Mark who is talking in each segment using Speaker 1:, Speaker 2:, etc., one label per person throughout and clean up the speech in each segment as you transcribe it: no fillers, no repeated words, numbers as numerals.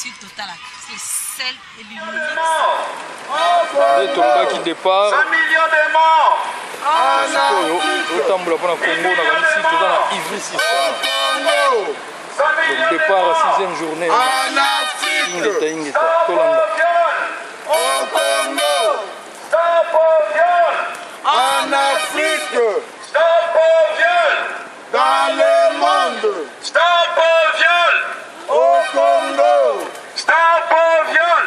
Speaker 1: Sud Total, c'est le seul et l'unique.
Speaker 2: Les Toloba qui départ.
Speaker 3: 100 millions de morts.
Speaker 2: Autant pour la Congo, on a ici tout dans la Ivry Sissa. Donc départ à 6e journée.
Speaker 3: En Afrique.
Speaker 2: Stop
Speaker 3: au Congo. Stop au viol. En Afrique. Stop au viol. Dans le monde. Stop au viol. Au Congo. Stop au viol.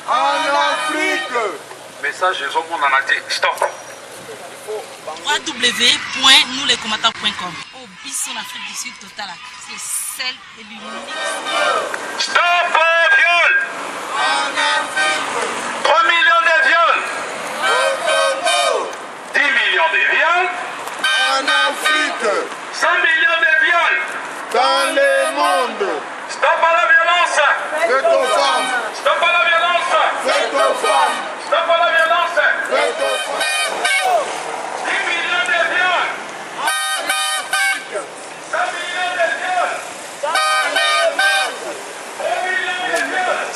Speaker 3: En Afrique. Message, ils ont mon anaté. Stop.
Speaker 1: www.nouslescombattants.com. Au bis en Afrique du Sud Total, c'est le seul et l'unique.
Speaker 3: Stop au viol. En Afrique. 3 millions de viols. Au Congo. 10 millions de viols. En Afrique. 100 millions de viols. Dans le monde. Stop à la violence. Faites aux femmes. Stop à la violence. Faites aux femmes. Stop à la violence. Faites aux femmes. 10 millions de viols. En Afrique. 100 millions de viols. Dans le monde. 1 million de viols.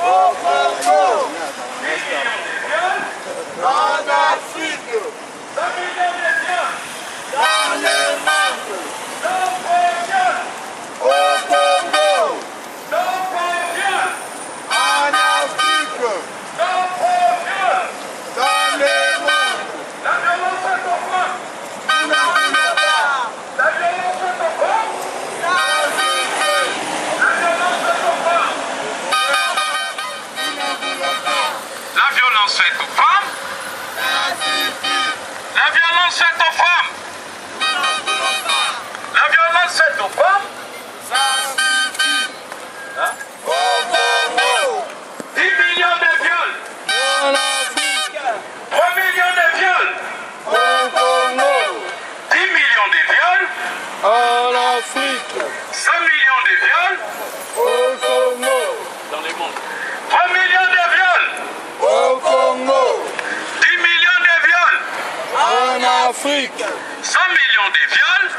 Speaker 3: Au Congo. 10 millions de viols. En Afrique. 100 millions de viols. Dans le monde. Stop au viol. Au Congo. Stop au viol. En Afrique. Stop au viol. Dans le monde. La violence est aux femmes. Nous n'en voulons pas. La violence est aux femmes. La violence est aux femmes. Nous n'en voulons pas. La violence est aux femmes. La violence est aux femmes. La violence est aux femmes. Ça suffit. Hein? Au Congo. 10 millions de viols. En Afrique. 3 millions de viols. Au Congo. 10 millions de viols. En Afrique. 100 millions de viols. Au Congo. Dans les mondes. 3 millions de viols. Au Congo. 10 millions de viols. En Afrique. 100 millions de viols.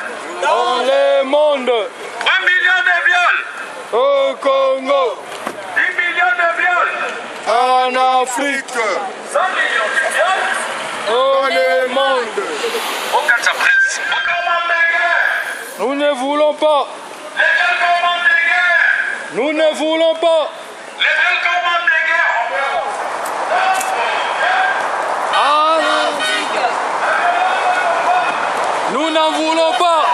Speaker 3: Dans le monde. 3 millions de viols. Au Congo. 10 millions de viols. En Afrique. 100 millions de viols. Dans le monde. Aucun sa presse. Les commandes de guerre.
Speaker 2: Nous ne voulons pas.
Speaker 3: Les viols commandes de guerre.
Speaker 2: Nous ne voulons pas.
Speaker 3: Les viols commandes de guerre.
Speaker 2: En Afrique. Nous n'en voulons pas.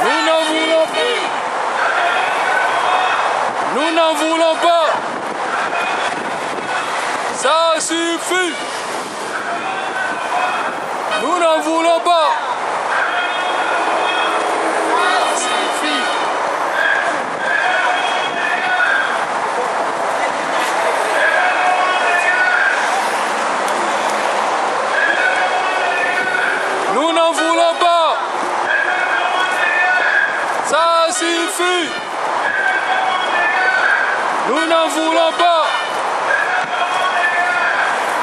Speaker 2: Nous n'en voulons plus. Nous n'en voulons pas. Ça suffit. Nous n'en voulons pas. Ça suffit. Nous n'en voulons pas. Ça suffit. Nous n'en voulons pas.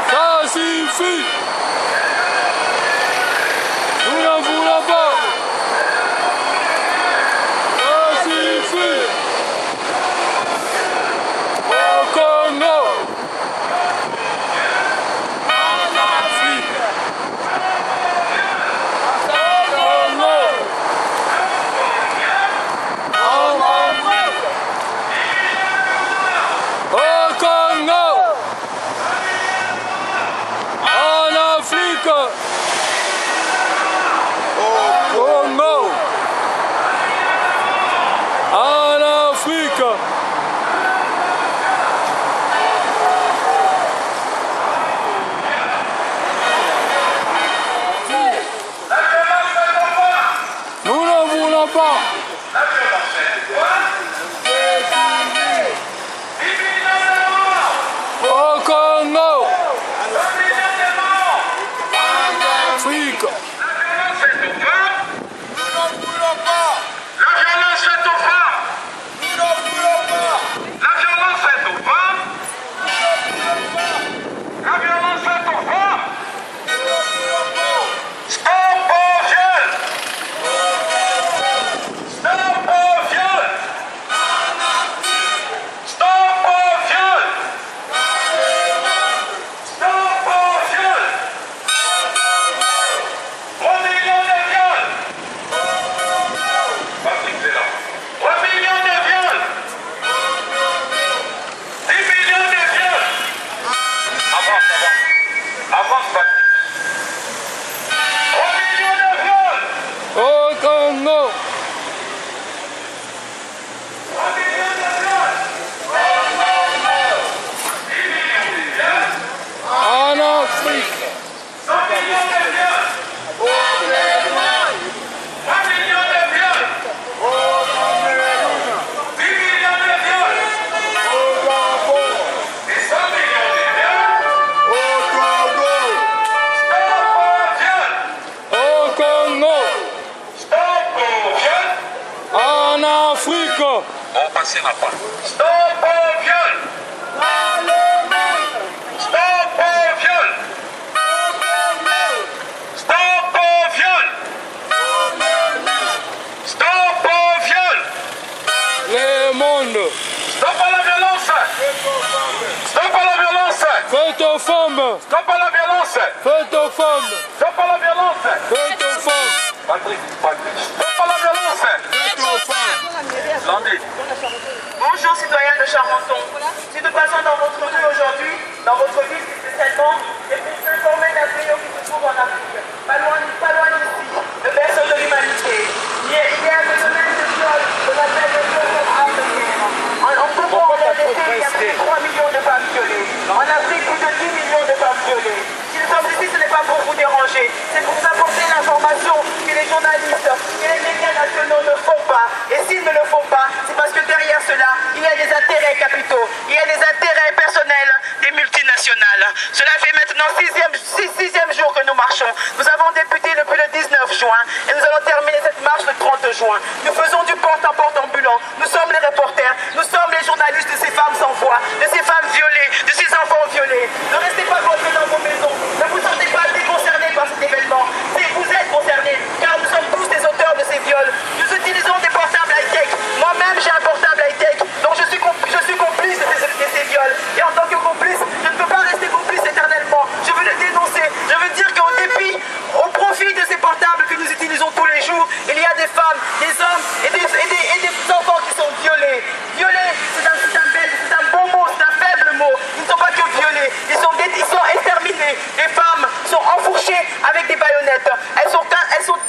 Speaker 2: Ça suffit. Nous n'en voulons pas. Ça suffit. Au Congo. En Afrique. Au Congo. En Afrique. Au
Speaker 3: On passe n'a pas. Stop au viol. Stop au viol. Stop au viol. Stop au viol.
Speaker 2: Le monde.
Speaker 3: Stop à la violence. Stop à la violence.
Speaker 2: Faites aux femmes.
Speaker 3: Stop à la violence.
Speaker 2: Faites aux femmes.
Speaker 3: Stop à la violence.
Speaker 2: Faites aux femmes.
Speaker 3: Patrick. Stop à la violence.
Speaker 2: Faites aux femmes.
Speaker 3: Landry.
Speaker 4: Bonjour citoyens de Charenton. Si nous passons dans votre rue aujourd'hui, dans votre ville spécialement, c'est pour s'informer d'un fléau qui se trouve en Afrique, pas loin d'ici, le berceau de l'humanité. Il y a un phénomène de viol qu'on appelle le viol comme arme de guerre. En Congo, en RDC, il y a plus de 3 millions de femmes violées. En Afrique, plus de 10 millions de femmes violées. Si nous sommes ici, ce n'est pas pour vous déranger, c'est pour vous apporter l'information que les journalistes et les médias nationaux ne font pas. Et s'ils ne le font pas, c'est parce que derrière cela, il y a des intérêts capitaux, il y a des intérêts personnels des multinationales. Cela fait maintenant sixième jour que nous marchons. Nous avons débuté depuis le 19 juin et nous allons terminer cette marche le 30 juin. Nous faisons du porte-à-porte ambulant. Nous sommes les reporters, nous sommes les journalistes de ces femmes sans voix, de ces femmes violées, de ces enfants violés. Ne restez pas bloqués dans vos maisons. Ne vous sentez pas déconcernés par cet événement. Vous êtes concernés, car nous sommes tous des auteurs de ces viols. Nous utilisons des portables high-tech. Moi-même, j'ai un portable high-tech. Donc je suis complice de ces viols. Et en tant que complice, je ne peux pas rester complice éternellement. Je veux le dénoncer. Je veux dire qu'au dépit, au profit de ces portables que nous utilisons tous les jours, il y a des femmes, des hommes et des enfants qui sont violés. Violés, c'est un bon mot, c'est un faible mot. Ils ne sont pas que violés, ils sont exterminés. Les femmes sont enfourchées avec des baïonnettes. Elles sont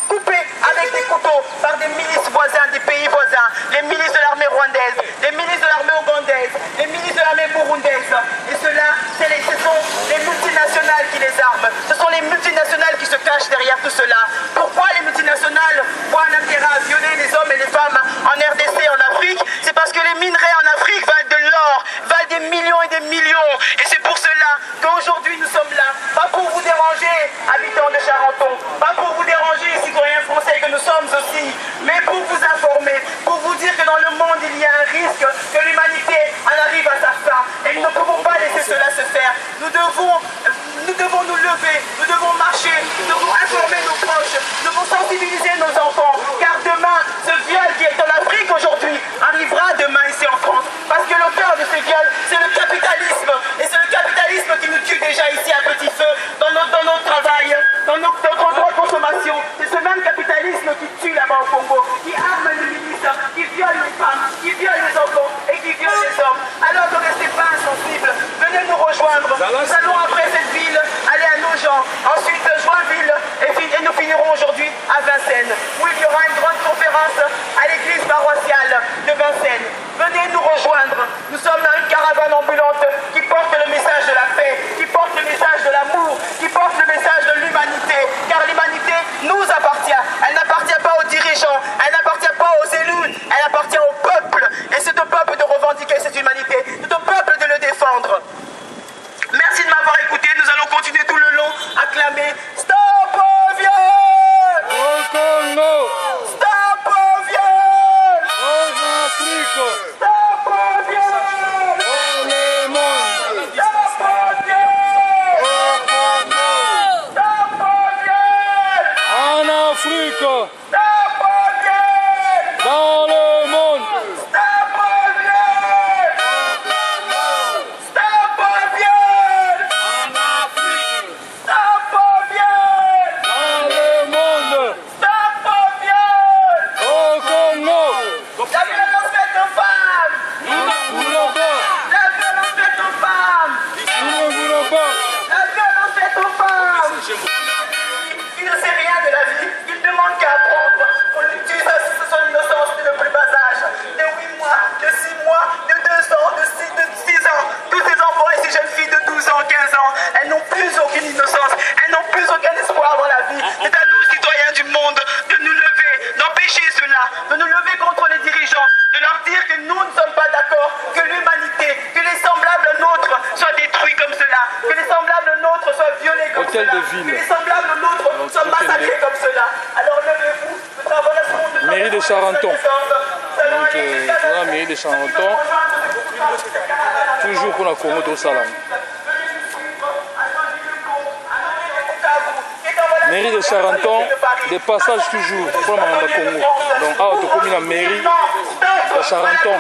Speaker 4: coupées avec des couteaux par des milices voisins, des pays voisins. Les milices de l'armée rwandaise, les milices de l'armée ougandaise, les milices de l'armée burundaise. Et cela, ce sont les multinationales qui les arment. Ce sont les multinationales qui se cachent derrière tout cela. Pourquoi les multinationales voient un intérêt à violer les hommes et les femmes en RDC, en Afrique? C'est parce que les minerais en Afrique valent de l'or, valent des millions et des millions. Et c'est pour cela qu'aujourd'hui nous sommes là. Pas pour vous déranger, habitants de Charenton. Pas pour vous déranger, citoyens français que nous sommes aussi. Mais pour vous informer, pour vous dire que dans le monde il y a un risque que l'humanité en arrive à sa fin. Et nous ne pouvons pas laisser cela se faire. Nous devons nous lever, nous devons marcher, nous devons informer nos proches, nous devons sensibiliser nos enfants. Car demain, ce viol qui est en Afrique aujourd'hui arrivera demain ici en France. Parce que l'auteur de ce viol, c'est le capitalisme. Et c'est le capitalisme qui nous tue déjà ici à petit feu, dans notre travail, dans notre droit de consommation. C'est ce même capitalisme qui tue là-bas au Congo, qui arme les milices, qui viole les femmes, qui viole les enfants et qui viole les hommes. Alors ne restez pas insensibles, venez nous rejoindre. Nous allons après cette ville aller à Nogent, ensuite Joinville et nous finirons aujourd'hui à Vincennes, où il y aura une grande conférence à l'église paroissiale de Vincennes. Venez nous rejoindre. Nous sommes dans une caravane ambulante qui porte le message de la paix, qui porte le message de l'amour, qui porte le message de l'humanité. Car l'humanité nous appartient. Elle n'appartient pas aux dirigeants, elle n'appartient pas aux élus, elle appartient au peuple. Et c'est au peuple de revendiquer cette humanité, c'est au peuple de le défendre. Merci de m'avoir écouté. Nous allons continuer tout le long à clamer Stop au viol!
Speaker 2: Au Congo.
Speaker 4: Stop au viol!
Speaker 2: En Afrique.
Speaker 4: Stop au viol!
Speaker 2: Dans le monde.
Speaker 4: Stop au viol!
Speaker 2: Au Congo.
Speaker 4: Stop au viol!
Speaker 2: En Afrique.
Speaker 4: Stop au viol!
Speaker 2: Dans le monde.
Speaker 4: Stop au viol! Stop au viol!
Speaker 2: En Afrique.
Speaker 4: Stop au viol!
Speaker 2: Dans le monde.
Speaker 4: Stop au viol!
Speaker 2: Au Congo.
Speaker 4: La violence faite aux femmes!
Speaker 2: Nous ne voulons pas.
Speaker 4: La violence faite aux femmes!
Speaker 2: Nous ne voulons pas.
Speaker 4: La violence faite aux femmes! Il ne sait rien de la vie, il ne demande qu'à apprendre. On lui tue son innocence dès le plus bas âge. De 8 mois, de 6 mois, de 2 ans, de 6 ans. Tous ces enfants et ces jeunes filles de 12 ans, 15 ans, elles n'ont plus aucune innocence, elles n'ont plus aucun espoir dans la vie. C'est à nous, citoyens du monde, de nous lever, d'empêcher cela, de nous lever contre les dirigeants, de leur dire que nous ne sommes pas d'accord, que l'humanité, que les semblables nôtres soient détruits comme cela, que les semblables nôtres soient violés comme
Speaker 2: Hôtel
Speaker 4: cela,
Speaker 2: de ville.
Speaker 4: que les semblables nôtres soient massacrés comme cela. Alors levez-vous, nous traverserons de
Speaker 2: Mairie de Charenton. Donc, voilà, mairie de Charenton. Toujours pour la Congo au Salam. Mairie de Charenton, des passages toujours pour la Congo. Donc, à la commune, la mairie de Charenton.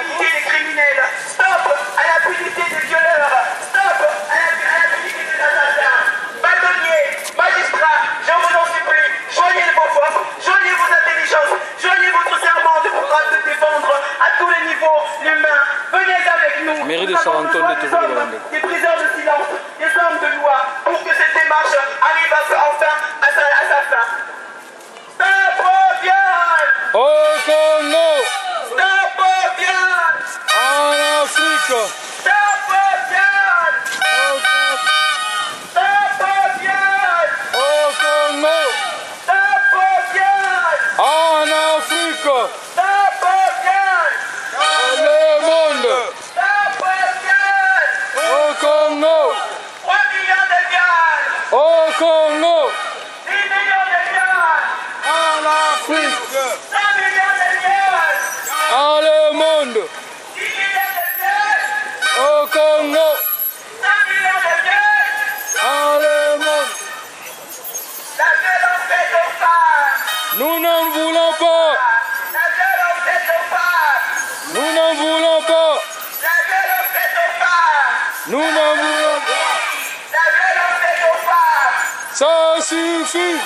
Speaker 4: Stop à l'impunité des violeurs. Stop à l'impunité des assassins. Bâtonniers, magistrats, je vous en supplie, joignez vos forces, joignez vos intelligences, joignez votre serment de défendre à tous les niveaux l'humain. Venez avec nous.
Speaker 2: Mairie de Charenton,
Speaker 4: des priseurs de silence, des hommes de loi, pour que cette démarche arrive enfin à sa fin. Stop au viol!
Speaker 2: Au Congo!
Speaker 4: Stop au viol!
Speaker 2: En Afrique!
Speaker 4: Stop au viol! Stop au viol!
Speaker 2: Au Congo!
Speaker 4: Stop au viol!
Speaker 2: En Afrique!
Speaker 4: Stop au viol!
Speaker 2: Dans le monde!
Speaker 4: Stop au viol!
Speaker 2: Au Congo!
Speaker 4: 3 millions de viols!
Speaker 2: Au Congo!
Speaker 4: 10 millions de viols!
Speaker 2: En Afrique!
Speaker 4: 100 millions de viols!
Speaker 2: Dans le monde!
Speaker 4: 10 millions de viols!
Speaker 2: Au Congo!
Speaker 4: 100 millions de viols!
Speaker 2: Dans le monde!
Speaker 4: La violence faite aux femmes!
Speaker 2: Nous n'en voulons pas!
Speaker 4: La violence faite aux femmes!
Speaker 2: Nous n'en voulons pas!
Speaker 4: La violence faite aux femmes!
Speaker 2: Nous n'en voulons pas!
Speaker 4: La violence faite aux femmes!
Speaker 2: Ça suffit!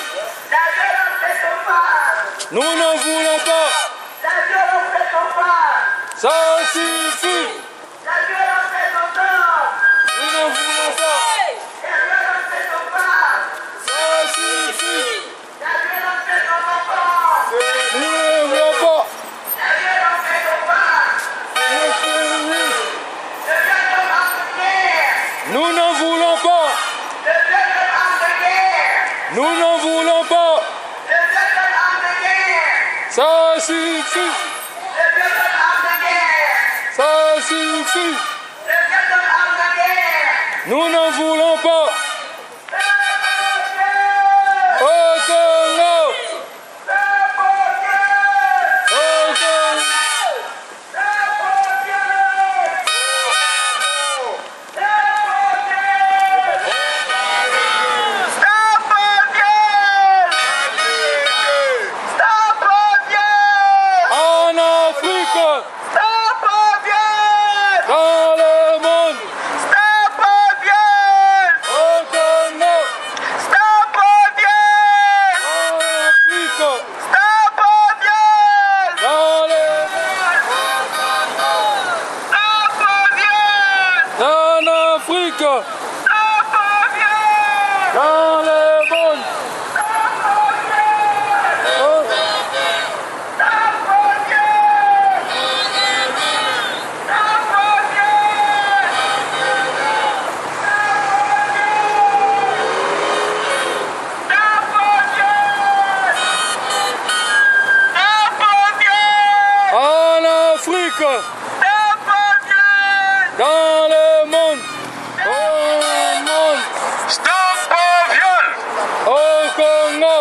Speaker 4: La violence faite aux femmes!
Speaker 2: Nous n'en voulons pas!
Speaker 4: La violence faite aux femmes!
Speaker 2: Ça suffit!
Speaker 4: La violence faite aux hommes!
Speaker 2: Nous n'en voulons pas!
Speaker 4: La violence faite aux femmes!
Speaker 2: Ça suffit!
Speaker 4: La violence faite aux enfants!
Speaker 2: Nous n'en voulons pas!
Speaker 4: La violence faite aux femmes! Le viol comme arme de guerre!
Speaker 2: Nous n'en voulons pas!
Speaker 4: Le viol comme arme de guerre!
Speaker 2: Nous n'en voulons pas!
Speaker 4: Le viol comme arme de guerre!
Speaker 2: Ça suffit!
Speaker 4: Le viol comme arme de guerre!
Speaker 2: Ça suffit!
Speaker 4: Le viol comme arme de guerre!
Speaker 2: Nous n'en voulons pas!
Speaker 4: Stop
Speaker 2: Au Congo!
Speaker 4: au viol!
Speaker 2: Au Congo!
Speaker 4: Stop au viol! Stop au viol! Stop au viol! Stop au viol!
Speaker 2: En Afrique!
Speaker 4: Stop au viol!
Speaker 2: Dans le monde!
Speaker 4: Stop au viol!
Speaker 2: Au Congo!
Speaker 4: Stop au viol!
Speaker 2: En Afrique!
Speaker 4: Stop au viol!
Speaker 2: Dans le
Speaker 4: Stop au viol!
Speaker 2: En Afrique!
Speaker 4: Stop au viol!
Speaker 2: Dans le monde! Oh. En Afrique! Dans le monde! Au monde!
Speaker 3: Stop au viol!
Speaker 2: Au Congo!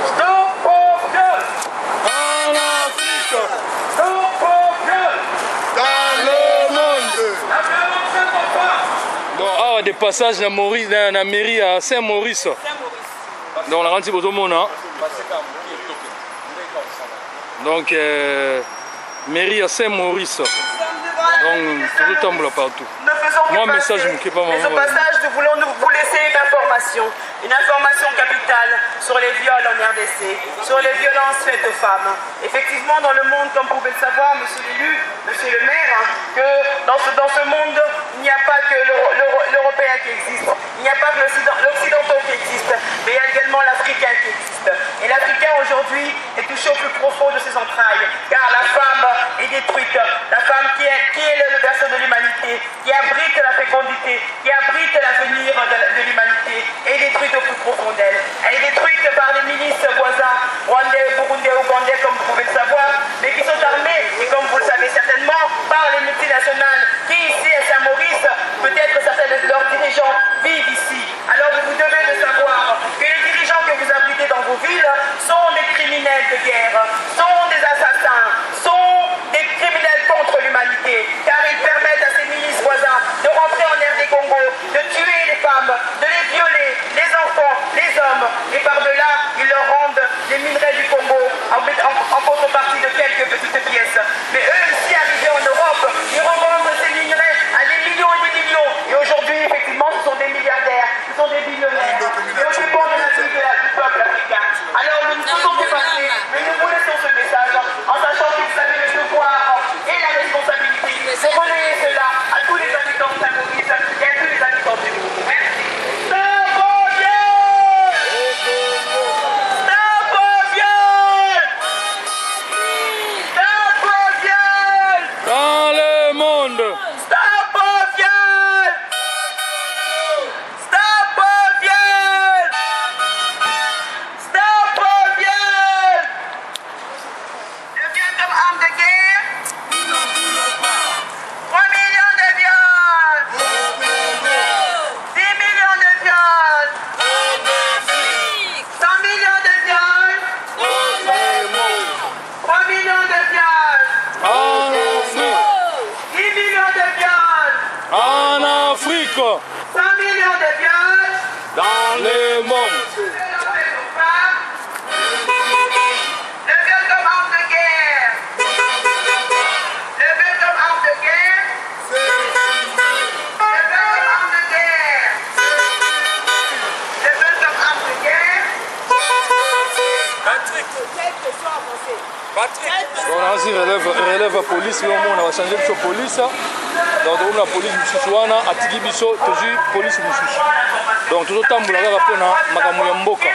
Speaker 3: Stop au viol!
Speaker 2: En Afrique!
Speaker 3: Stop au viol!
Speaker 2: Dans le monde!
Speaker 3: La violence est au pas!
Speaker 2: Donc, awa des passages na Maurice, na mairie à Saint-Maurice. Donc, on a rentré au monde. Donc, mairie à Saint-Maurice. Donc, tout le temps partout.
Speaker 4: Ne faisons que
Speaker 2: Moi,
Speaker 4: passer.
Speaker 2: message, je m'occupe pas,
Speaker 4: Mais
Speaker 2: maman.
Speaker 4: au passage, nous voulons vous laisser une information capitale sur les viols en RDC, sur les violences faites aux femmes. Effectivement, dans le monde, comme vous pouvez le savoir, monsieur l'élu, monsieur le maire, que dans ce monde, il n'y a pas que l'Européen qui existe, il n'y a pas que l'Occidental qui existe, mais il y a également l'Africain qui existe. Et l'Africain aujourd'hui est touché au plus profond de ses entrailles, car la femme est détruite, la femme qui est le berceau de l'humanité, qui abrite la fécondité, qui abrite l'avenir de l'humanité, est détruite au plus profond d'elle. Elle est détruite par des milices voisins, rwandais, burundais, ougandais, comme vous pouvez le savoir, mais qui sont armés, et comme vous le savez certainement, par les multinationales qui ici à Saint-Maurice, peut-être certains de leurs dirigeants vivent ici. Alors vous devez de savoir que les dirigeants que vous abritez dans vos villes sont des criminels de guerre, sont des assassins, sont des criminels contre l'humanité.
Speaker 2: Afrique.
Speaker 4: 100 millions de viols
Speaker 2: Dans le monde.
Speaker 4: Le viol comme arme de guerre. Le viol comme arme de guerre. Le viol comme arme de guerre. Le viol comme arme de guerre.
Speaker 2: On a aussi relève la police, on a changé de police. Donc on a la police mususuana atiki biso tozi police mususu. Donc tout autant pour la rapona makambo ya mboka.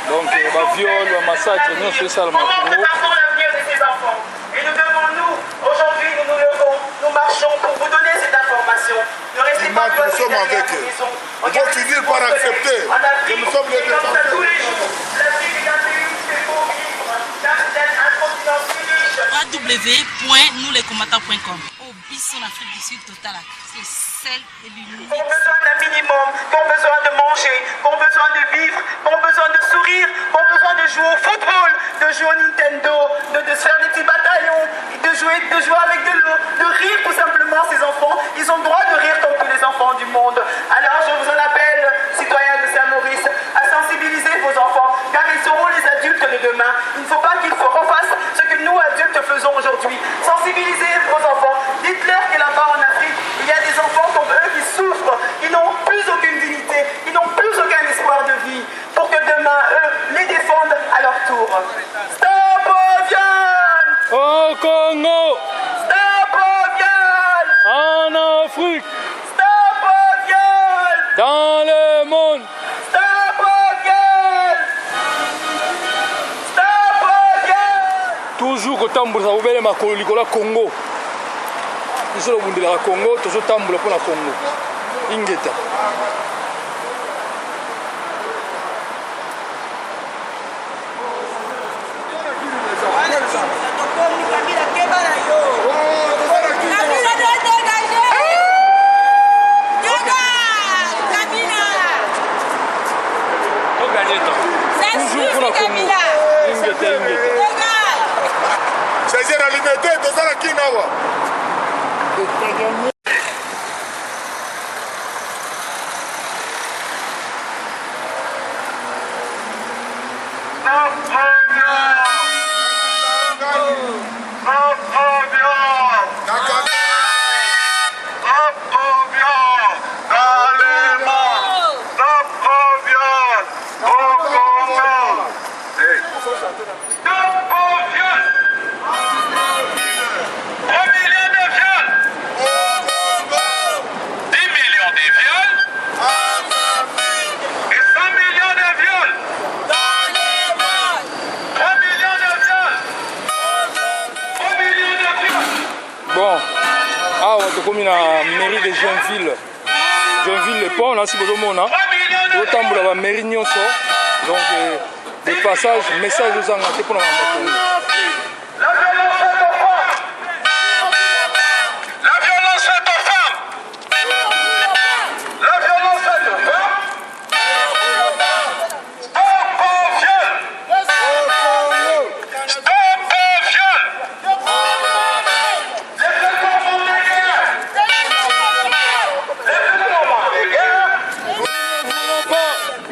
Speaker 2: Donc ba viol, ba massacre, nous c'est ça le
Speaker 4: Comment préparons l'avenir de ces enfants? Et nous devons nous, aujourd'hui nous nous levons, nous marchons pour vous donner cette information. Ne restez pas bloqués derrière la maison.
Speaker 5: On doit finir par accepter que nous sommes les défenseurs.
Speaker 4: Tous les jours, la vie d'un pays c'est pour vivre, d'un continent si riche.
Speaker 1: www.nouslescombattants.com. Au bis en Afrique du Sud total, c'est celle et l'unique.
Speaker 4: Qui ont besoin d'un minimum, qui ont besoin de manger, qui ont besoin de vivre, qui ont besoin de sourire, qui ont besoin de jouer au football, de jouer au Nintendo, de se faire des petits bataillons, de jouer avec de l'eau, de rire tout simplement ces enfants. Ils ont le droit de rire comme tous les enfants du monde. Alors je vous en appelle, citoyens de Saint-Maurice, à sensibiliser vos enfants, car ils seront les adultes de demain. Il ne faut pas qu'ils refassent ce que nous adultes faisons aujourd'hui. Sensibilisez vos enfants, dites-leur que là-bas en Afrique, il y a des enfants comme eux qui souffrent, qui n'ont plus aucune dignité, qui n'ont plus aucun espoir de vie, pour que demain, eux, les défendent à leur tour. Stop au viol!
Speaker 2: Au Congo,
Speaker 4: Stop au viol!
Speaker 2: en Afrique,
Speaker 4: Stop au viol!
Speaker 2: dans le monde.
Speaker 4: Stop au viol! Stop au viol!
Speaker 2: Toujours kotambola obele makolo likola Congo. Biso lobundela Congo, tozotambola mpona Congo. Ingeta. Toujours mpona Congo. Ingeta, ingeta.
Speaker 5: Saisir la liberté, dans la Kinawa.
Speaker 2: Bon, tokomi na mairie de Joinville le pont nasi bozomona totambola ba mairie nyonso donc de passage message ozanga te mpona makambo
Speaker 3: La violence faite aux femmes. La violence faite aux femmes. Stop au viol. Stop au viol. Les viols comme arme de guerre.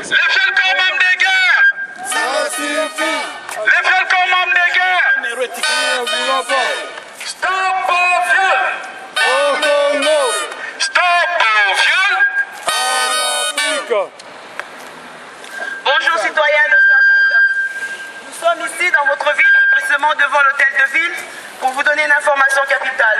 Speaker 3: Les viols comme arme de guerre. Les viols comme arme de guerre. Les viols comme arme de guerre. Stop au viol.
Speaker 2: au Congo,
Speaker 3: Stop au viol.
Speaker 2: Afrique.
Speaker 4: Bonjour citoyens de Joinville. Nous sommes ici dans votre ville, plus précisément devant l'hôtel de ville, pour vous donner une information capitale.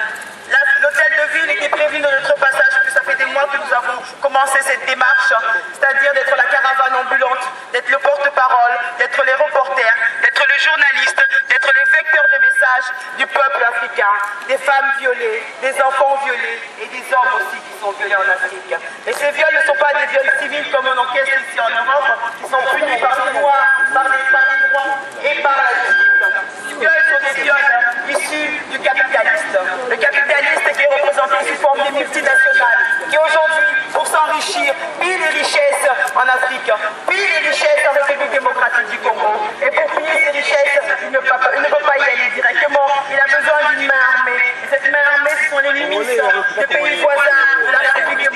Speaker 4: L'hôtel de ville était prévu de notre passage, puisque ça fait des mois que nous avons commencé cette démarche, c'est-à-dire d'être la caravane ambulante, d'être le porte-parole, d'être les reporters, d'être le journaliste, d'être les vecteurs de messages du peuple africain, des femmes violées, des enfants violés et des hommes aussi qui sont violés en Afrique. Et ces viols ne sont pas des viols civils comme on encaisse ici en Europe, qui sont punis par les lois, par les droits et par la justice. Ces viols sont des viols issus du capitaliste. Le capitaliste qui est représenté sous forme des multinationales, qui aujourd'hui, pour s'enrichir, pillent les richesses en Afrique, pillent les richesses en République démocratique du Congo. Et pour piller ces richesses, il ne peut pas y aller directement. Il a besoin d'une main armée. Et cette main armée, ce sont les milices de pays voisins de la République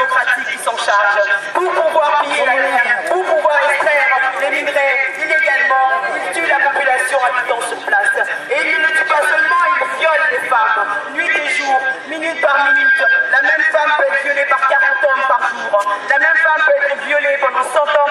Speaker 4: s'en charge. Pour pouvoir piller la terre, pour pouvoir extraire les minerais illégalement, ils tuent la population habitant sur place. Et ils ne le tuent pas seulement, ils violent les femmes, nuit et jour, minute par minute. La même femme peut être violée par 40 hommes par jour. La même femme peut être violée pendant 100 ans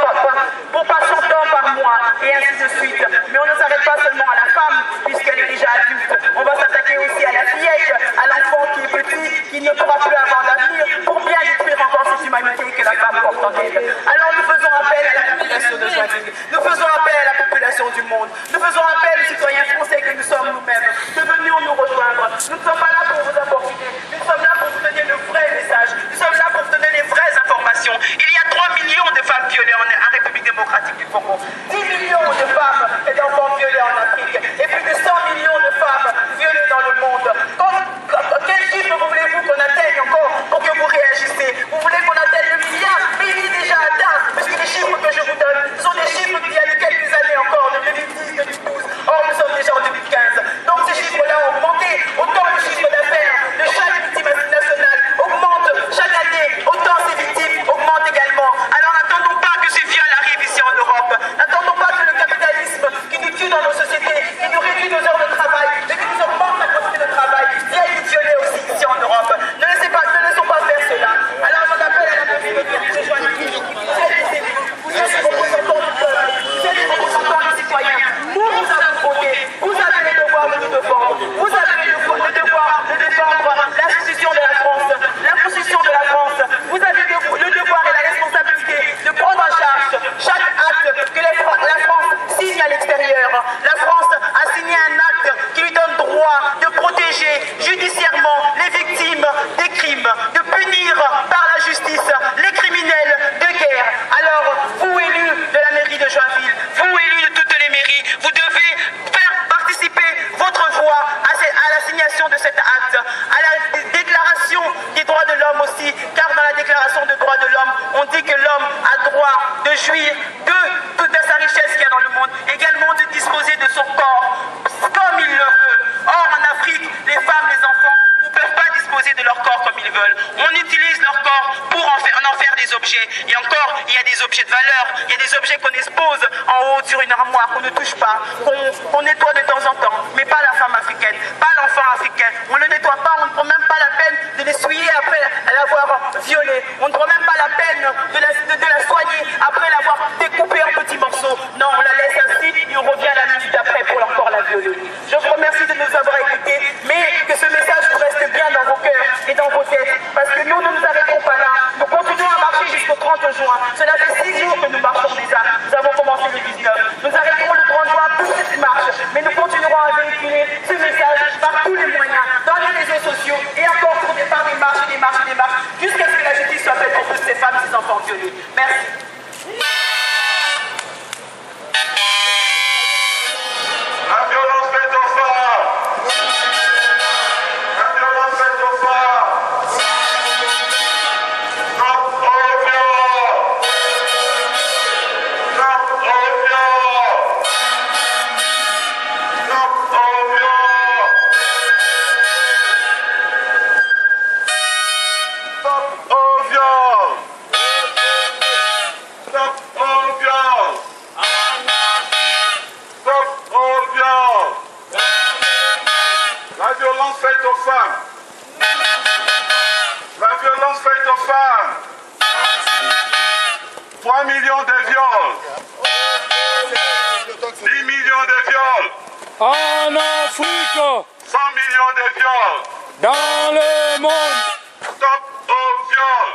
Speaker 4: pour pas 100 ans par mois, et ainsi de suite. Mais on ne s'arrête pas seulement à la femme, puisqu'elle est déjà adulte. On va s'attaquer aussi à la fillette, à l'enfant qui est petit, qui ne pourra plus avoir d'avenir, pour bien détruire encore cette humanité que la femme porte en elle. Alors nous faisons appel à la population de Joinville, nous faisons appel à la population du monde, nous faisons appel aux citoyens français que nous sommes nous-mêmes, de venir nous rejoindre. Nous ne sommes pas là pour vous importuner, nous sommes là pour vous donner le vrai message, nous sommes là pour vous donner les vraies informations. Il y a 3 millions de femmes violées en République démocratique du Congo, 10 millions de femmes et d'enfants violés en Afrique, et plus de 100 millions de femmes violées dans le monde. Quel chiffre voulez-vous qu'on atteigne encore pour que vous réagissez? Vous voulez qu'on atteigne le milliard? Mais il est déjà atteint, parce que les chiffres que je vous donne sont des chiffres qu'il y a de quelques années encore, de 2010, 2012. Or, nous sommes déjà en 2015. Donc ces chiffres-là ont augmenté. Autant le chiffre d'affaires de chaque victime nationale augmente chaque année, autant ces victimes augmentent également. Alors n'attendons pas que ces viols arrivent ici en Europe. N'attendons pas que le capitalisme qui nous tue dans nos sociétés, qui nous réduit nos heures de travail, et qui nous augmente la quantité de travail, vienne nous violer aussi ici en Europe. Ne laissons pas faire cela. Alors j'en appelle à la communauté de Joinville. Vous êtes des élus, vous êtes des représentants du peuple, vous êtes des représentants des citoyens. Nous vous avons voté, vous avez le devoir de nous défendre. Vous avez le devoir de défendre l'institution de la France, la constitution de la France. Vous avez le devoir et la responsabilité de prendre en charge chaque acte que la France signe à l'extérieur. La France a signé un acte qui lui donne droit de protéger judiciairement les victimes des crimes, de punir par la justice les criminels de guerre. Alors, vous élus de la mairie de Joinville, vous élus de toutes les mairies, vous devez faire participer votre voix à l'assignation de cet acte, à la déclaration des droits de l'homme aussi, car dans la déclaration des droits de l'homme, on dit que l'homme a droit de jouir de toute sa richesse qu'il y a dans le monde, également de disposer de son corps comme il le veut. Or, en Afrique, les femmes, les enfants ne peuvent pas disposer de leur corps comme ils veulent. On utilise leur corps pour en faire des objets. Et encore, il y a des objets de valeur, il y a des objets qu'on expose en haut sur une armoire, qu'on ne touche pas, qu'on nettoie de temps en temps, mais pas la femme africaine, pas l'enfant africain. On ne le nettoie pas, on ne prend même pas la peine de l'essuyer après l'avoir violée. On ne prend même pas la peine de la soigner après l'avoir découpée en petits morceaux. Non, on la laisse ainsi et on revient la minute après pour encore la violer. Je vous remercie de nous avoir écoutés, mais que ce message vous reste bien dans vos cœurs et dans vos têtes, parce que nous ne nous arrêterons pas là. Nous continuons à marcher jusqu'au 30 juin. Cela fait 6 jours que nous marchons déjà. Nous avons commencé le 19. Nous arrêterons le 30 juin pour cette marche, mais nous continuerons à véhiculer ce message par tous les moyens, dans les réseaux sociaux et encore pour des marches et des marches et des marches, jusqu'à ce que la justice soit faite pour toutes ces femmes, ces enfants violés. Merci.
Speaker 3: La violence faite aux femmes. La violence faite aux femmes. Stop au viol. Stop au viol. Stop au viol. Stop au viol. Stop au viol. Stop au viol. La violence faite aux femmes. La violence faite aux femmes. 3 millions de viols. 10 millions de viols.
Speaker 2: En Afrique,
Speaker 3: 100 millions de viols.
Speaker 2: dans le monde.
Speaker 3: Stop au viol.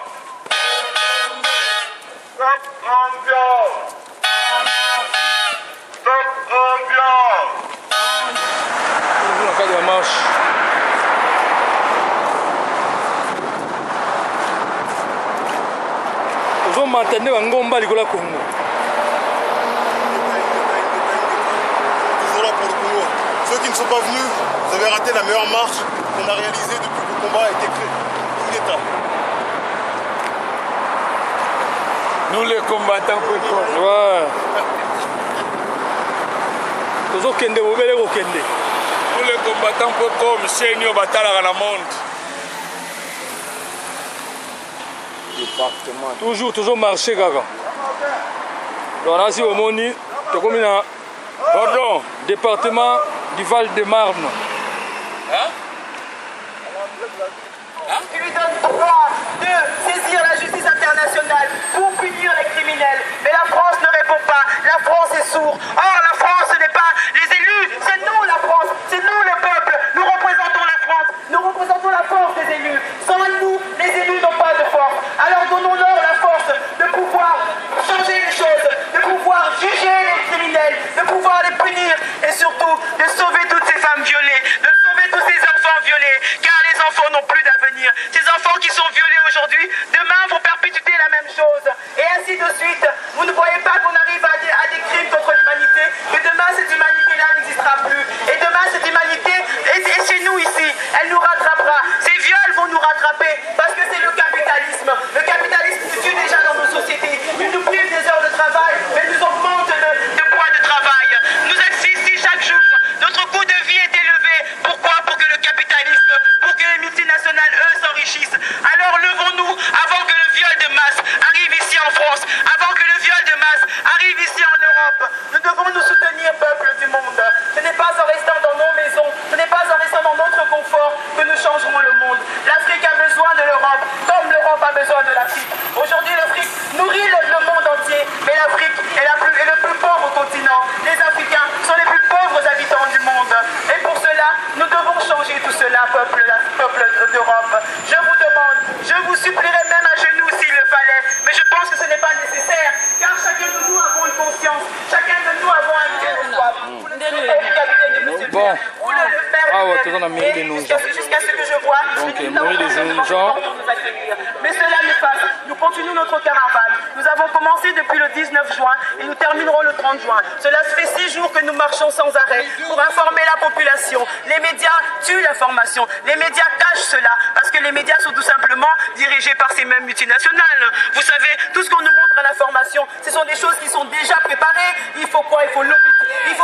Speaker 3: Stop au viol. Stop au viol.
Speaker 2: Dans le cadre de la marche. Vous m'entendez, on va Congo.
Speaker 5: Toujours là pour le Congo. Ceux qui ne sont pas venus, vous avez raté la meilleure marche qu'on a réalisée depuis que le combat a été créé. Coup d'État.
Speaker 6: Nous les combattants pour
Speaker 2: Ouais. Tozokende bobele kokende.
Speaker 6: Nous les combattants pour comme Seigneur Batala dans le monde.
Speaker 2: toujours marché kaka. Donc là si omoni tokomi na pardon département du Val-de-Marne.
Speaker 4: Qui lui donne droit de saisir la justice internationale pour punir les criminels. Mais la France ne répond pas. La France est sourde. Or, la France, ce n'est pas les élus, c'est nous la France, c'est nous le peuple. Nous représentons la France, nous représentons la force des élus. Sans nous, les élus n'ont pas de force. Alors donnons-leur la force de pouvoir changer les choses, de pouvoir juger les criminels, de pouvoir les punir et surtout de sauver toutes ces femmes violées, de sauver tous ces enfants violés, car les enfants n'ont plus d'avenir. Ces enfants qui sont violés aujourd'hui, demain vont perpétuer la même chose. Et ainsi de suite. Vous ne voyez pas qu'on arrive à des crimes contre l'humanité, que demain cette humanité-là n'existera plus. Et demain cette humanité est chez nous ici. Elle nous rattrapera. Ces viols vont nous rattraper parce que c'est le capitalisme. Le capitalisme nous tue déjà dans nos sociétés. Il nous prive des heures de travail, mais nous augmente de poids de travail. Nous ici chaque jour. Notre coût de vie est élevé. Pourquoi? Pour que le capitalisme, pour que les multinationales, eux, s'enrichissent. Alors levons-nous avant que le viol de masse arrive ici en France, avant que le viol de masse arrive ici en Europe. Nous devons nous soutenir, peuple du monde. Ce n'est pas en restant dans nos maisons, ce n'est pas en restant dans notre confort que nous changerons le monde. L'Afrique a besoin de l'Europe, comme l'Europe a besoin de l'Afrique. Aujourd'hui, l'Afrique nourrit le monde entier, mais l'Afrique est le plus pauvre continent. Les Africains sont les plus pauvres habitants du monde. Et pour cela, nous devons changer tout cela, peuple d'Europe. Je vous demande, je vous supplierai même à genoux s'il le fallait, mais je pense que ce n'est pas nécessaire, car chacun de nous avons une conscience, chacun de nous avons un désespoir.
Speaker 2: Bon, toujours la mairie des Nogents.
Speaker 4: Jusqu'à ce que je vois,
Speaker 2: donc mairie des Nogents.
Speaker 4: Mais cela n'est pas. Nous continuons notre caravane. Nous avons commencé depuis le 19 juin et nous terminerons le 30 juin. Cela fait 6 jours que nous marchons sans arrêt pour informer la population. Les médias tuent l'information. Les médias cachent cela parce que les médias sont tout simplement dirigés par ces mêmes multinationales. Vous savez, tout ce qu'on nous montre à l'information, ce sont des choses qui sont déjà préparées. Il faut quoi? Il faut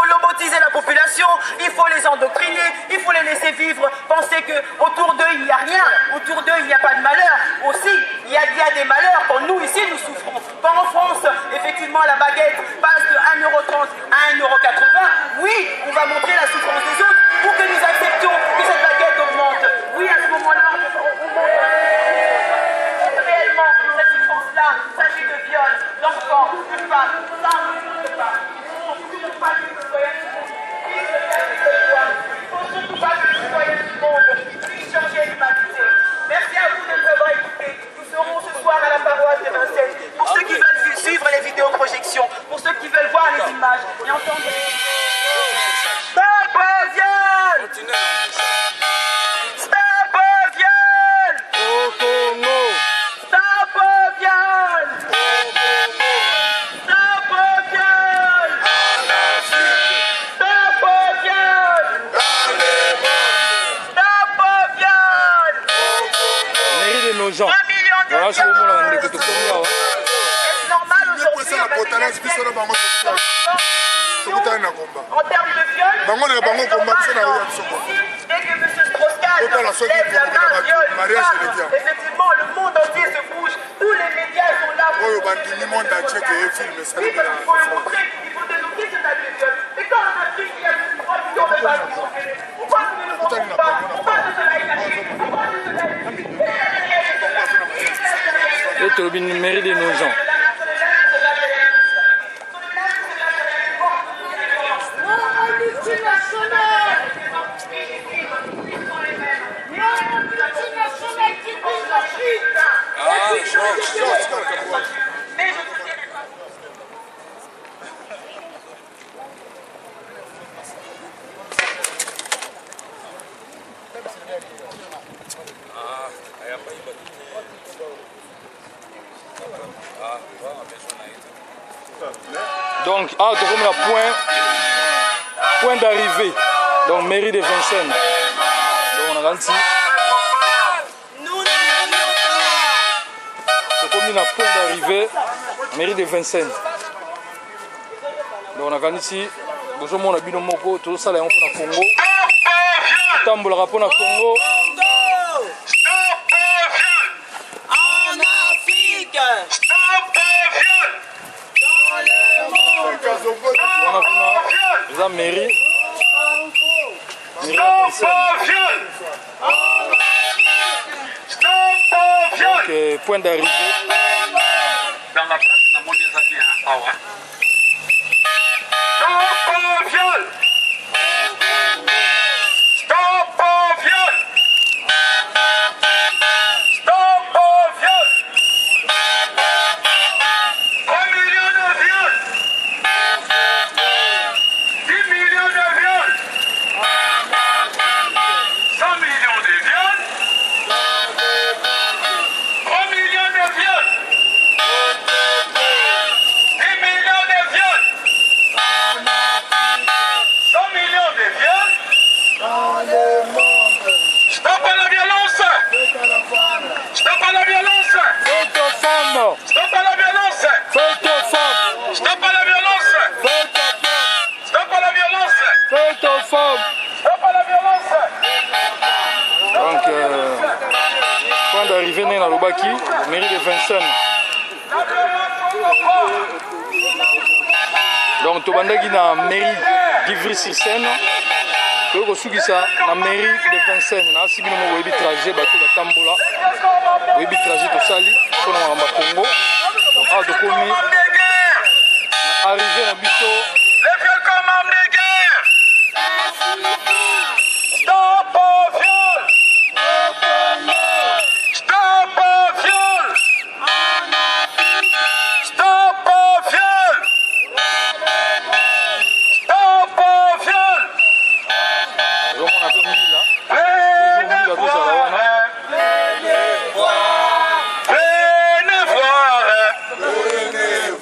Speaker 4: lobotiser la population, il faut les endoctriner, il faut les laisser vivre, penser qu'autour d'eux il n'y a rien, autour d'eux il n'y a pas de malheur. Aussi, il y a des malheurs quand nous ici nous souffrons. Quand en France, effectivement, la baguette passe de 1,30 € à 1,80 €, oui, on va montrer la souffrance des autres pour que nous acceptions que cette baguette augmente. Oui, à ce moment-là, on montre réellement cette souffrance-là. Il s'agit de viol, d'enfants, de femmes. Ça, on ne peut pas. Il ne faut pas que les citoyens du monde puissent le faire des devoirs. Il ne faut surtout pas que les citoyens du monde puissent changer l'humanité. Merci à vous de nous avoir écoutés. Nous serons ce soir à la paroisse de Vincennes. Pour ceux qui veulent suivre les vidéoprojections, pour ceux qui veulent voir les images et entendre les... Stop au viol! Stop au viol!
Speaker 2: Au Congo!
Speaker 4: Stop au viol! Stop au viol! Stop au viol! Stop au viol!
Speaker 2: Mairie des Nogents.
Speaker 4: 3 millions de
Speaker 2: Voilà, c'est au moment où on est
Speaker 4: viols! Est-ce normal aujourd'hui en termes de viol, dès que M. Strauss-Kahn lève la main, viol, femme, effectivement, le monde entier se bouge, tous les médias sont là pour... Oui, parce qu'il faut le montrer, il faut dénoncer cet acte de viol. Mais quand en Afrique, il y a le droit du viol, on ne peut pas le montrer. Pourquoi vous ne le montrez pas? Pourquoi cela est caché? Pourquoi cela est caché?
Speaker 2: Le mairie des Nogents. Donc, tout comme la point d'arrivée. Donc, mairie de Vincennes. Donc, on a ici. Tout comme la point d'arrivée, mairie de Vincennes. Donc, on a ici. Nous sommes à Binomoko, tout ça là, on a Congo. Tambola rapport à Congo.
Speaker 1: En Afrique.
Speaker 2: point d'arrivée.
Speaker 3: Dans la place, on a monté des habits, hein. Ah ouais. Stop au viol! Stop au viol! Stop au viol! 3 millions de viols! 10 millions de viols! 100 millions de viols! 3 millions de viols! 10 millions de viols! 100 millions de viols! Stop à la violence! Stop à la violence!
Speaker 2: Faites aux femmes!
Speaker 3: Stop à la violence!
Speaker 2: Faites aux femmes!
Speaker 3: Stop à la violence!
Speaker 2: Faites aux femmes!
Speaker 3: Stop à la violence!
Speaker 2: Faites aux femmes!
Speaker 3: Stop à la violence!
Speaker 2: Donc, point d'arrivée dans Lobaki, mairie de Vincennes. Donc, tobandaki na mairie d'Ivry-sur-Seine. Toyo kosukisa na mairie de Vincennes. Na asi bino mo webi trajet bato batambola. Webi trajet tosali pona makambo Congo. Donc, awa tokomi na arrivé na biso.
Speaker 3: Les viols comme arme de guerre! Stop au viol! Stop au viol! Stop au viol! Stop au viol!
Speaker 2: Vraiment, on a fait mille là.
Speaker 3: Venez voir! Venez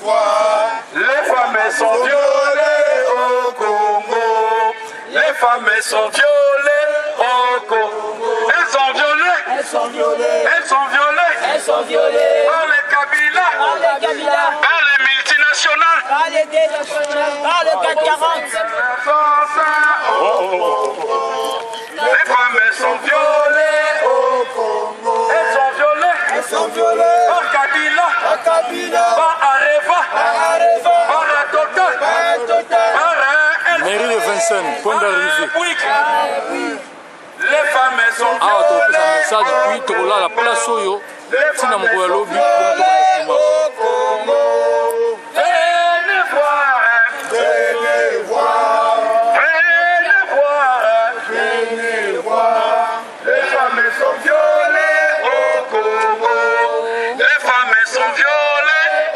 Speaker 3: voir! Les femmes elles sont violées au Congo. Les femmes elles sont violées au Congo. Elles sont violées.
Speaker 7: Elles sont violées.
Speaker 3: Elles sont violées.
Speaker 7: Elles sont violées.
Speaker 3: Par les Kabila.
Speaker 7: Par les Kabila.
Speaker 3: Par les multinationales.
Speaker 7: Par les dénationales. Par le 440.
Speaker 3: Les femmes elles sont violées au Congo. Elles sont violées.
Speaker 7: Elles sont violées.
Speaker 3: Par Kabila.
Speaker 7: Par Kabila.
Speaker 3: Par Areva.
Speaker 7: Par Areva.
Speaker 3: Par la Total.
Speaker 7: Par Total.
Speaker 3: Par
Speaker 2: Mairie de Vincennes, point d'arrivée.
Speaker 3: Les femmes elles sont
Speaker 2: Awa topesa
Speaker 3: violées.
Speaker 2: message puis tokola la place oyo. Tina moko ya lobi
Speaker 3: Au Congo. Venez voir.
Speaker 7: Venez voir.
Speaker 3: Venez voir.
Speaker 7: Venez voir.
Speaker 3: Les femmes elles sont violées au Congo. Les femmes elles sont violées au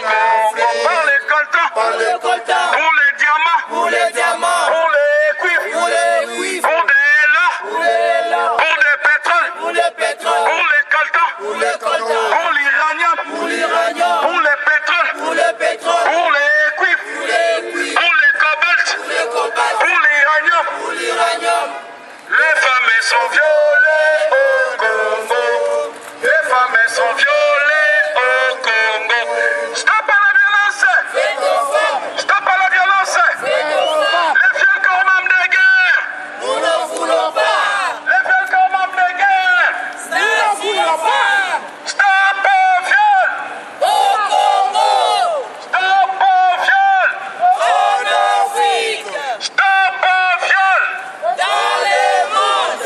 Speaker 3: Congo. Par les coltans.
Speaker 7: Par le coltan.
Speaker 3: Pour les diamants.
Speaker 7: Pour les diamants.
Speaker 3: Pour les cuivres.
Speaker 7: Pour les cuivres.
Speaker 3: Pour des lots.
Speaker 7: Pour les lots.
Speaker 3: Pour des pétroles.
Speaker 7: Pour le pétrole.
Speaker 3: Pour les coltans.
Speaker 7: Pour le coltan.
Speaker 3: Pour l'uranium.
Speaker 7: Pour l'uranium.
Speaker 3: Pour les pétroles.
Speaker 7: Pour le pétrole.
Speaker 3: Pour les cuivres.
Speaker 7: Pour les cuivres.
Speaker 3: Pour les cobalt.
Speaker 7: Pour le cobalt.
Speaker 3: Pour l'uranium.
Speaker 7: Pour l'uranium.
Speaker 3: Les femmes elles sont violées au Congo. Les femmes elles sont violées au Congo. Stop à la violence.
Speaker 7: Faites aux femmes.
Speaker 3: Stop à la violence.
Speaker 7: Faites aux femmes.
Speaker 3: Les viols comme armes de guerre.
Speaker 7: Nous ne voulons pas.
Speaker 3: Les viols comme armes de guerre.
Speaker 7: Nous ne voulons pas.
Speaker 3: Stop au viol.
Speaker 7: Au Congo.
Speaker 3: Stop au viol.
Speaker 7: En Afrique.
Speaker 3: Stop au viol.
Speaker 7: Dans le monde.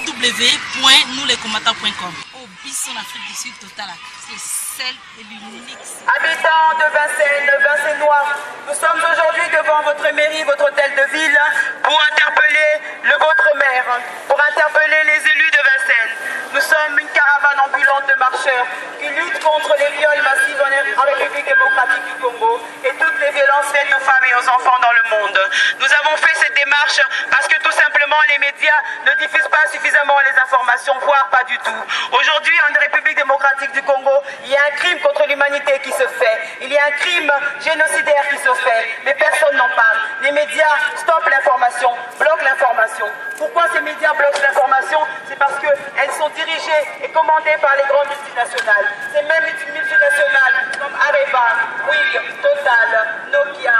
Speaker 1: www.nouslescombattants.com. Au bis en Afrique du Sud total. C'est le seul et l'unique.
Speaker 4: Habitants de Vincennes, Vincennois, nous sommes aujourd'hui devant votre mairie, votre hôtel de ville, pour interpeller votre maire, pour interpeller les élus de Vincennes. Nous sommes une caravane ambulante de marcheurs qui lutte contre les viols massifs en République démocratique du Congo et toutes les violences faites aux femmes et aux enfants dans le monde. Nous avons fait cette démarche parce que tout simplement les médias ne diffusent pas suffisamment les informations, voire pas du tout. Aujourd'hui, en République démocratique du Congo, il y a un crime contre l'humanité qui se fait. Il y a un crime génocidaire qui se fait, mais personne n'en parle. Les médias stoppent l'information, bloquent l'information. Pourquoi ces médias bloquent l'information? C'est parce qu'elles sont dirigées et commandées par les grandes multinationales. Ces mêmes multinationales comme Areva, Bouygues, Total, Nokia,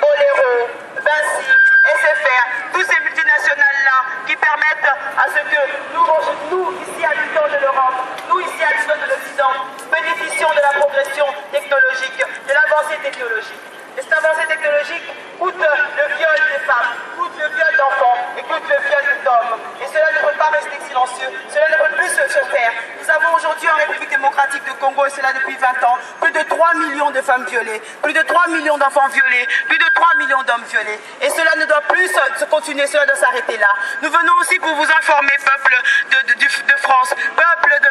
Speaker 4: Olero, Vinci, SFR, tous ces multinationales-là qui permettent à ce que nous ici habitants de l'Europe, nous ici habitants de l'Occident, bénéficions de la progression technologique, de l'avancée technologique. Et cette avancée technologique coûte le viol des femmes, coûte le viol d'enfants et coûte le viol d'hommes. Et cela ne peut pas rester silencieux, cela ne peut plus se Congo, et cela depuis 20 ans. Plus de 3 millions de femmes violées, plus de 3 millions d'enfants violés, plus de 3 millions d'hommes violés. Et cela ne doit plus se continuer, cela doit s'arrêter là. Nous venons aussi pour vous informer, peuple de France, peuple de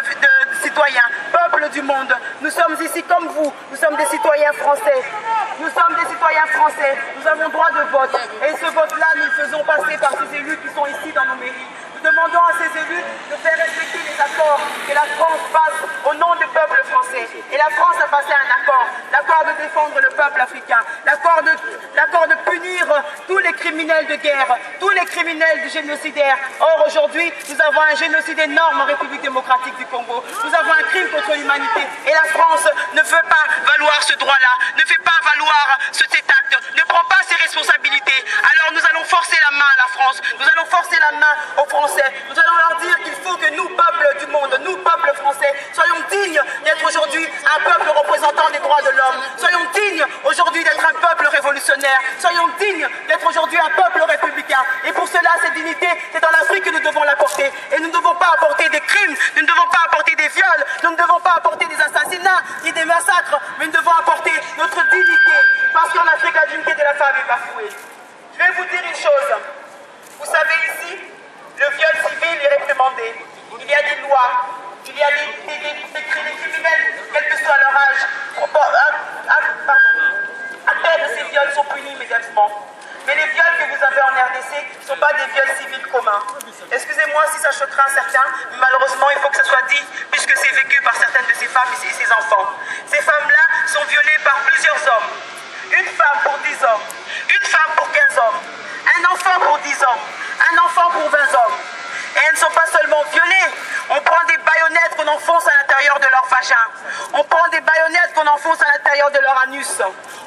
Speaker 4: citoyens, peuple du monde. Nous sommes ici comme vous, nous sommes des citoyens français. Nous sommes des citoyens français, nous avons droit de vote. Et ce vote-là, nous le faisons passer par ces élus qui sont ici dans nos mairies. Nous demandons à ces élus de faire respecter les accords que la France passe au nom du peuple français. Et la France a passé un accord, l'accord de défendre le peuple africain, l'accord de punir tous les criminels de guerre, tous les criminels du génocidaire. Or aujourd'hui, nous avons un génocide énorme en République démocratique du Congo. Nous avons un crime contre l'humanité. Et la France ne veut pas valoir ce droit-là, ne fait pas valoir cet acte, ne prend pas ses responsabilités. Alors nous allons forcer la main à la France, nous allons forcer la main aux Français. Nous allons leur dire qu'il faut que nous, peuple du monde, nous, peuple français, soyons dignes d'être aujourd'hui un peuple représentant des droits de l'homme. Soyons dignes aujourd'hui d'être un peuple révolutionnaire. Soyons dignes d'être aujourd'hui un peuple républicain. Et pour cela, cette dignité, c'est en Afrique que nous devons l'apporter. Et nous ne devons pas apporter des crimes, nous ne devons pas apporter des viols, nous ne devons pas apporter des assassinats ni des massacres, mais nous devons apporter notre dignité. Parce qu'en Afrique, la dignité de la femme est bafouée. Je vais vous dire une chose. Vous savez ici, le viol civil est réprimandé. Il y a des lois, il y a des criminels, quel que soit leur âge, acteurs de ces viols sont punis immédiatement. Mais les viols que vous avez en RDC ne sont pas des viols civils communs. Excusez-moi si ça choquera certains, mais malheureusement il faut que ça soit dit, puisque c'est vécu par certaines de ces femmes et ces enfants. Ces femmes-là sont violées par plusieurs hommes. Une femme pour 10 hommes, une femme pour 15 hommes, un enfant pour 10 hommes, un enfant pour 20 hommes. Et elles ne sont pas seulement violées, on prend des baïonnettes qu'on enfonce à l'intérieur de leur vagin. On prend des baïonnettes qu'on enfonce à l'intérieur de leur anus.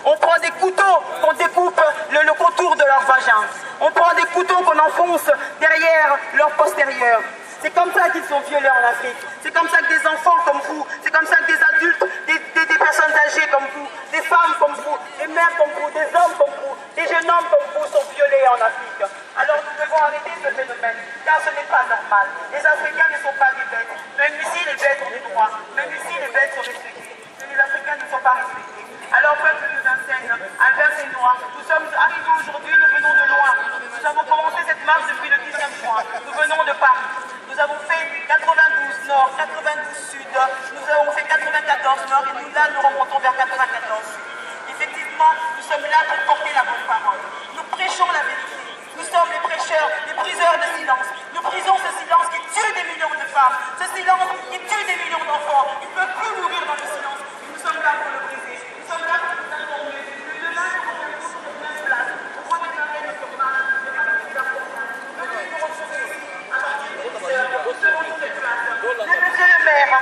Speaker 4: On prend des couteaux qu'on découpe le contour de leur vagin. On prend des couteaux qu'on enfonce derrière leur postérieur. C'est comme ça qu'ils sont violés en Afrique. C'est comme ça que des enfants comme vous, c'est comme ça que des adultes, des personnes âgées comme vous, des femmes comme vous, des mères comme vous, des hommes comme vous, des jeunes hommes comme vous sont violés en Afrique. Alors nous devons arrêter ce phénomène, car ce n'est pas normal. Les Africains ne sont pas des bêtes. Même ici, les bêtes ont des droits. Même ici, les bêtes sont respectées. Mais les Africains ne sont pas respectés. Alors, peuple de Vincennes, Albert et moi, nous sommes arrivés aujourd'hui, nous venons de loin. Nous avons commencé cette marche depuis le 10e juin. Nous venons de Paris. Nous avons fait 92 nord, 92 sud, nous avons fait 94 nord et nous là nous remontons vers 94 sud. Effectivement, nous sommes là pour porter la bonne parole. Nous prêchons la vérité. Nous sommes les prêcheurs, les briseurs de silence. Nous brisons ce silence qui tue des millions de femmes, ce silence qui tue des millions d'enfants. Ils ne peuvent plus mourir dans le silence. Et nous sommes là pour le briser. Nous sommes là pour nous informer. Demain, nous reviendrons sur cette même place pour redémarrer notre marche. Nous nous retrouver à partir de 10 heures. Nous serons sur cette place. Monsieur le maire,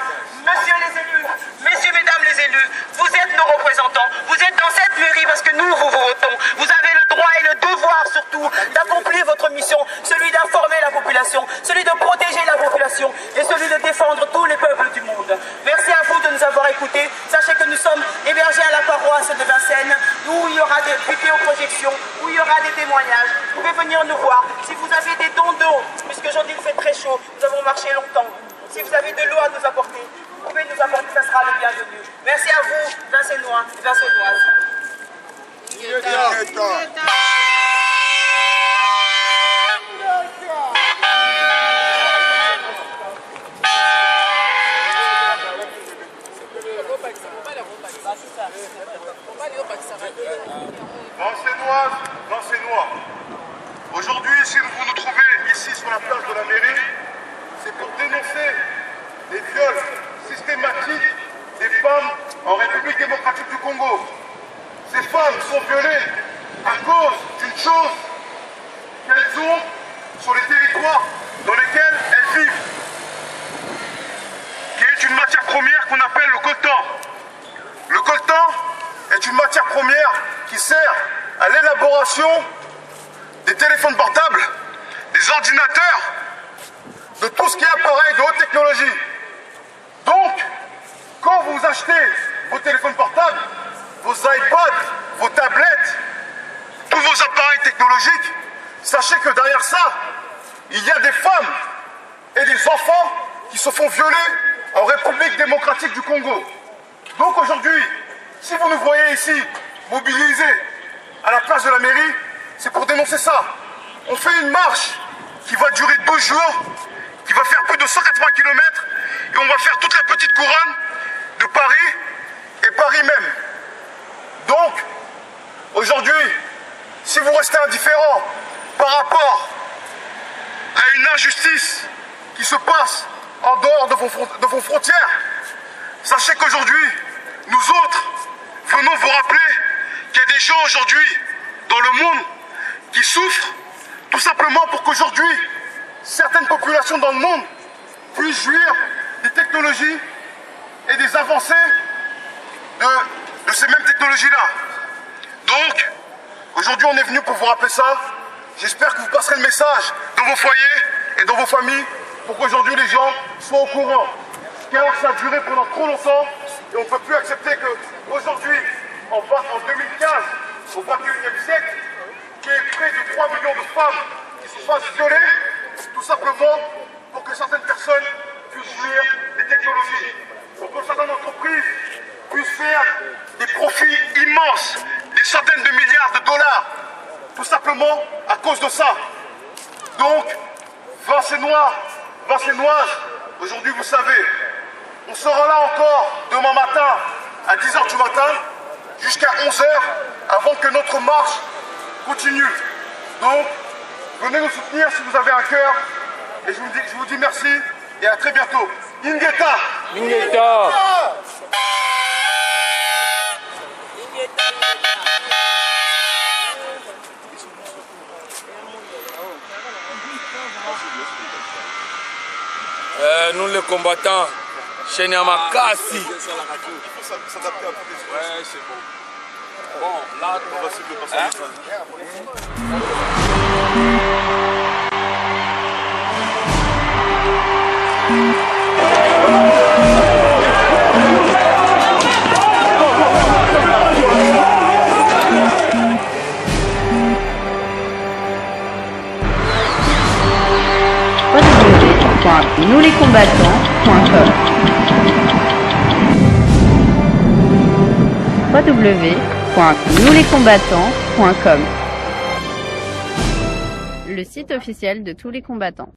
Speaker 4: monsieur les élus, messieurs, mesdames les élus, vous êtes nos représentants. Vous êtes dans cette mairie parce que nous vous votons. Vous avez le droit et le devoir surtout d'accomplir votre mission, celui d'informer la population, celui de protéger la population et celui de défendre tous les peuples du monde. Merci à vous de nous avoir écoutés. Sachez que nous sommes hébergés à la paroisse de Vincennes, où il y aura des vidéoprojections, où il y aura des témoignages. Vous pouvez venir nous voir. Si vous avez des dons d'eau, puisqu'aujourd'hui il fait très chaud, nous avons marché longtemps. Si vous avez de l'eau à nous apporter, vous pouvez nous apporter, ça sera le bienvenu. Merci à vous, Vincennois et Vincennoises.
Speaker 5: Vincennois, aujourd'hui, si vous nous trouvez ici sur la place de la mairie, c'est pour dénoncer les viols systématiques des femmes en République démocratique du Congo. Ces femmes sont violées à cause d'une chose qu'elles ont sur les territoires dans lesquels elles vivent, qui est une matière première qu'on appelle le coltan. Le coltan est une matière première qui sert à l'élaboration des téléphones portables, des ordinateurs, de tout ce qui est appareil de haute technologie. Donc, quand vous achetez vos téléphones portables, vos iPads, vos tablettes, tous vos appareils technologiques, sachez que derrière ça, il y a des femmes et des enfants qui se font violer en République démocratique du Congo. Donc aujourd'hui, si vous nous voyez ici mobilisés à la place de la mairie, c'est pour dénoncer ça. On fait une marche qui va durer 2 jours, qui va faire plus de 180 km, et on va faire toute la petite couronne de Paris et Paris même. Donc, aujourd'hui, si vous restez indifférent par rapport à une injustice qui se passe en dehors de vos frontières, sachez qu'aujourd'hui, nous autres, venons vous rappeler qu'il y a des gens aujourd'hui dans le monde qui souffrent tout simplement pour qu'aujourd'hui, certaines populations dans le monde puissent jouir des technologies et des avancées de ces mêmes technologies-là. Donc, aujourd'hui, on est venu pour vous rappeler ça. J'espère que vous passerez le message dans vos foyers et dans vos familles pour qu'aujourd'hui les gens soient au courant. Car ça a duré pendant trop longtemps et on ne peut plus accepter qu'aujourd'hui, en 2015, au 21e siècle, qu'il y ait près de 3 millions de femmes qui se fassent violer, tout simplement pour que certaines personnes puissent jouir des technologies, pour que certaines entreprises puissent faire des profits immenses, des centaines de milliards de dollars, tout simplement à cause de ça. Donc, Vincénois, Vincénoises, aujourd'hui vous savez, on sera là encore demain matin à 10h du matin jusqu'à 11h avant que notre marche continue. Donc, venez nous soutenir si vous avez un cœur et je vous dis merci et à très bientôt. Ingeta!
Speaker 2: Ingeta!
Speaker 6: Nous les combattants, chez Nyamakasi.
Speaker 5: Il faut s'adapter à toutes les situations.
Speaker 6: Ouais, c'est bon. Bon, là,
Speaker 5: on va suivre le passage.
Speaker 8: www.nouslescombattants.com www.nouslescombattants.com Le site officiel de tous les combattants.